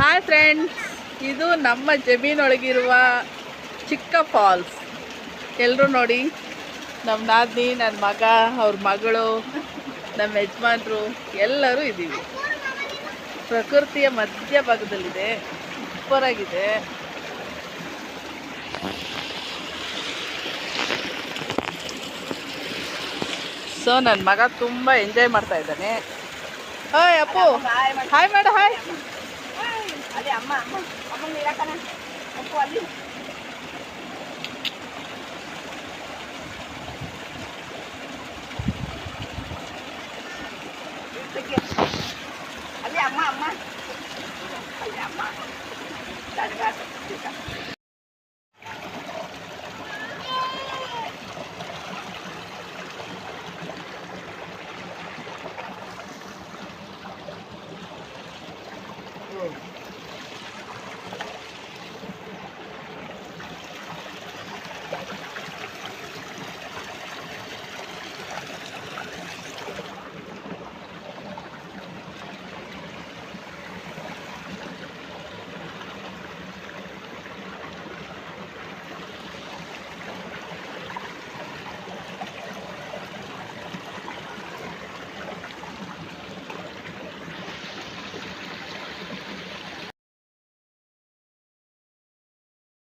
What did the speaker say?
Hi friends, ಇದು ನಮ್ಮ ಜಮೀನೊಳಗಿರುವ ಚಿಕ್ಕ ಫಾಲ್ಸ್. ಎಲ್ಲರೂ ನೋಡಿ, ನಮ್ಮ ನಾದಿನಿ, ನನ್ನ ಮಗ, ಅವ್ರ ಮಗಳು, ನಮ್ಮ ಯಜಮಾನ್ರು ಎಲ್ಲರೂ ಇದ್ದೀವಿ. ಪ್ರಕೃತಿಯ ಮಧ್ಯಭಾಗದಲ್ಲಿದೆ, ಸೂಪರಾಗಿದೆ. ಸೊ ನನ್ನ ಮಗ ತುಂಬ ಎಂಜಾಯ್ ಮಾಡ್ತಾ ಇದ್ದಾನೆ. ಹಾಯ್ ಅಪ್ಪು, ಹಾಯ್ ಮಾಡು, ಹಾಯ್. ಅದೇ ಅಮ್ಮ ನೀರಕ್ಕನ ಅಪ್ಪು ಅಲ್ಲಿ ಅದೇ ಅಮ್ಮ ಅಲ್ಲಿ ಅಮ್ಮ